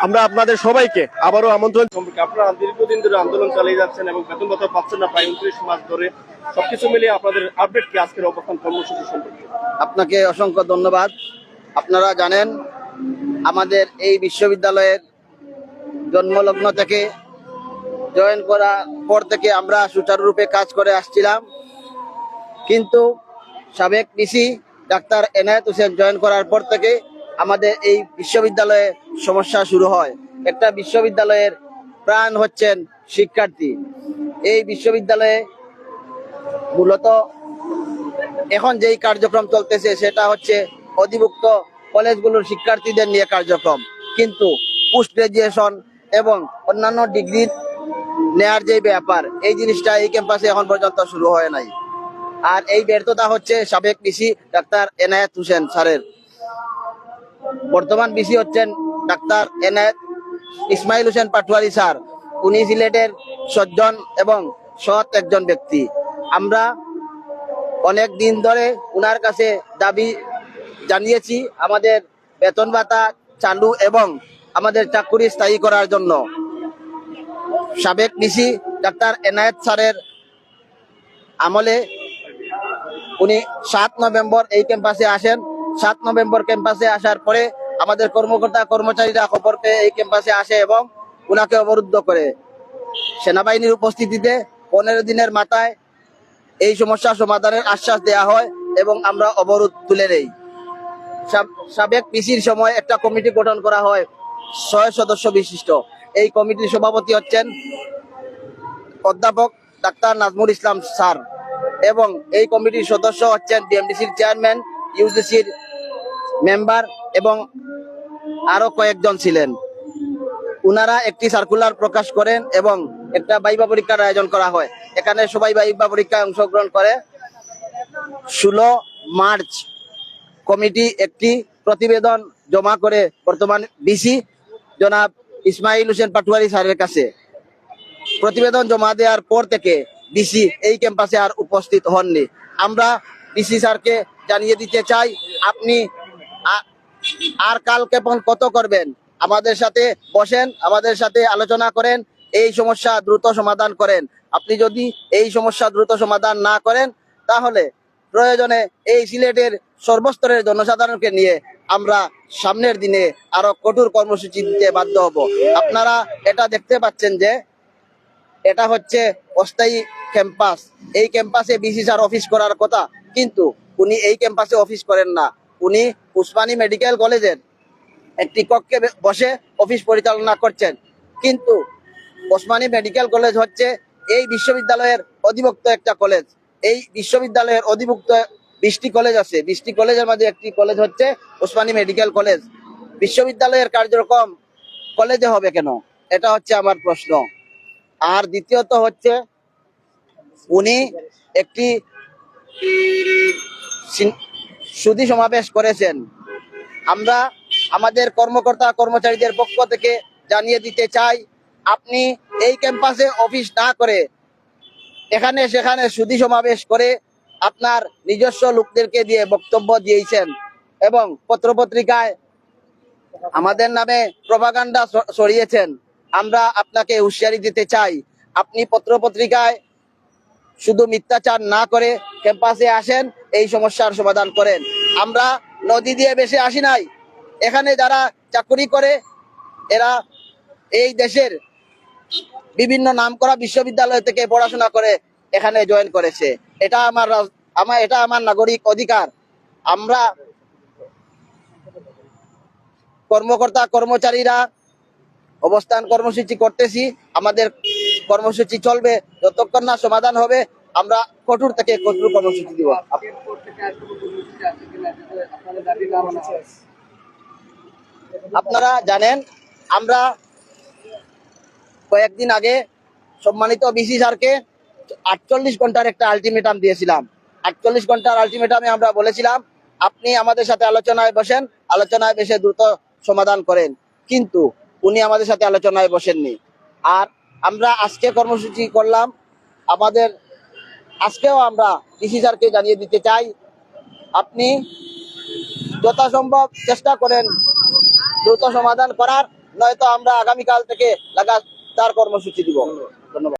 আমরা আপনাদের সবাইকে আবারও আমন্ত্রণ সম্পর্কে আপনারা দীর্ঘদিন ধরে আন্দোলন চালিয়ে যাচ্ছেন এবং বেতন ভাতা পাচ্ছেন না প্রায় 29 মাস ধরে। সবকিছু মিলিয়ে আপনাদের আপডেট কি আজকের অবস্থান কর্মসূচি সম্পর্কে? আপনাকে অসংখ্য ধন্যবাদ। আপনারা জানেন আমাদের এই বিশ্ববিদ্যালয়ের জন্মলগ্ন থেকে জয়েন করার পর থেকে আমরা সুচারুরূপে কাজ করে আসছিলাম, কিন্তু সাবেক DC doctor Enayet Hossain join করার পর থেকে আমাদের এই বিশ্ববিদ্যালয়ে সমস্যা শুরু হয়। একটা বিশ্ববিদ্যালয়ের প্রাণ হচ্ছেন শিক্ষার্থী। এই বিশ্ববিদ্যালয়ে মূলত এখন যেই কার্যক্রম চলতেছে সেটা হচ্ছে অধিভুক্ত কলেজগুলোর শিক্ষার্থীদের নিয়ে কার্যক্রম, কিন্তু পোস্ট গ্রাজুয়েশন এবং অন্যান্য ডিগ্রি নেয়ার যে ব্যাপার, এই জিনিসটা এই ক্যাম্পাসে এখন পর্যন্ত শুরু হয় নাই। আর এই ব্যর্থতা হচ্ছে সাবেক ডিসি ডাক্তার এনায়েত হোসেন স্যারের। বর্তমান ডিসি হচ্ছেন ডাক্তার এনায়েত ইসমাইল হোসেন পাটোয়ারি স্যার। উনি সিলেটের সজ্জন এবং সৎ একজন ব্যক্তি। আমরা অনেক দিন ধরে উনার কাছে দাবি জানিয়েছি আমাদের বেতন ভাতা চালু এবং আমাদের চাকুরি স্থায়ী করার জন্য। সাবেক ডিসি ডাক্তার এনায়েত স্যারের আমলে উনি 7 নভেম্বর এই ক্যাম্পাসে আসেন। 7 নভেম্বর ক্যাম্পাসে আসার পরে আমাদের কর্মকর্তা কর্মচারীরা খবর পেয়ে এই ক্যাম্পাসে আসে এবং উনাকে অবরুদ্ধ করে। সেনাবাহিনীর উপস্থিতিতে 15 দিনের মাথায় এই সমস্যা সমাধানের আশ্বাস দেওয়া হয় এবং আমরা অবরোধ তুলে নেই। সাবেক পিসির সময় একটা কমিটি গঠন করা হয় 6 সদস্য বিশিষ্ট। এই কমিটির সভাপতি হচ্ছেন অধ্যাপক ডাক্তার নাজমুল ইসলাম স্যার এবং এই কমিটির সদস্য হচ্ছেন বিএমডিসির চেয়ারম্যান, ইউজিসির মেম্বার এবং আরো কয়েকজন ছিলেন। উনারা একটি সার্কুলার প্রকাশ করেন এবং একটা ভাইবা পরীক্ষার আয়োজন করা হয়। এখানে সবাই ভাইবা পরীক্ষায় অংশগ্রহণ করে। 16 মার্চ কমিটি একটি প্রতিবেদন জমা করে বর্তমান ডিসি জনাব ইসমাইল হোসেন পাটোয়ারি স্যারের কাছে। প্রতিবেদন জমা দেওয়ার পর থেকে ডিসি এই ক্যাম্পাসে আর উপস্থিত হননি। আমরা ডিসি স্যারকে জানিয়ে দিতে চাই, আপনি আর কাল কেমন কত করবেন, আমাদের সাথে বসেন, আমাদের সাথে আলোচনা করেন, এই সমস্যা দ্রুত সমাধান করেন। আপনি যদি এই সমস্যা দ্রুত সমাধান না করেন তাহলে প্রয়োজনে এই সিলেটের সর্বস্তরের জনসাধারণকে নিয়ে আমরা সামনের দিনে আরো কঠোর কর্মসূচি দিতে বাধ্য হব। আপনারা এটা দেখতে পাচ্ছেন যে এটা হচ্ছে অস্থায়ী ক্যাম্পাস। এই ক্যাম্পাসে বিসি স্যার অফিস করার কথা, কিন্তু উনি এই ক্যাম্পাসে অফিস করেন না। উনি উসমানী মেডিকেল কলেজের একটি কক্ষে বসে অফিস পরিচালনা করছেন। কিন্তু ওসমানী মেডিকেল কলেজ হচ্ছে এই বিশ্ববিদ্যালয়ের অধিভুক্ত একটা কলেজ। এই বিশ্ববিদ্যালয়ের অধিভুক্ত 20টি কলেজ আছে। 20টি কলেজের মাঝে একটি কলেজ হচ্ছে ওসমানী মেডিকেল কলেজ। বিশ্ববিদ্যালয়ের কার্যক্রম কলেজে হবে কেন, এটা হচ্ছে আমার প্রশ্ন। আর দ্বিতীয়ত হচ্ছে উনি একটি সুধী সমাবেশ করেছেন। আমরা আমাদের কর্মকর্তা কর্মচারীদের পক্ষ থেকে জানিয়ে দিতে চাই, আপনি এই ক্যাম্পাসে অফিস না করে এখানে সেখানে সুধী সমাবেশ করে আপনার নিজস্ব লোকদেরকে দিয়ে বক্তব্য দিয়েছেন এবং পত্রপত্রিকায় আমাদের নামে প্রপাগান্ডা ছড়িয়েছেন। আমরা আপনাকে হুঁশিয়ারি দিতে চাই, আপনি পত্রপত্রিকায় শুধু মিথ্যাচার না করে ক্যাম্পাসে আসেন, এই সমস্যার সমাধান করেন। আমরা নদী দিয়ে বেশি আসি নাই। এখানে যারা চাকরি করে এরা এই দেশের বিভিন্ন নামকরা বিশ্ববিদ্যালয় থেকে পড়াশোনা করে এখানে জয়েন করেছে। এটা আমার নাগরিক অধিকার। আমরা কর্মকর্তা কর্মচারীরা অবস্থান কর্মসূচি করতেছি, আমাদের কর্মসূচি চলবে যতক্ষণ না সমাধান হবে। আমরা কঠোর থেকে কঠোর কর্মসূচি দিব। আপনারা জানেন আমরা কয়েকদিন আগে সম্মানিত বিসি স্যারকে 48 ঘন্টার একটা আলটিমেটাম দিয়েছিলাম। 48 ঘন্টার আলটিমেটামে আমরা বলেছিলাম আপনি আমাদের সাথে আলোচনায় বসেন, আলোচনায় বসে দ্রুত সমাধান করেন, কিন্তু উনি আমাদের সাথে আলোচনায় বসেননি। আর আমরা আজকে কর্মসূচি করলাম, আমাদের আজকেও আমরা ডিসি স্যারকে জানিয়ে দিতে চাই, আপনি যথাসম্ভব চেষ্টা করেন দ্রুত সমাধান করার, নয়তো আমরা আগামীকাল থেকে লাগাতার কর্মসূচি দিব। ধন্যবাদ।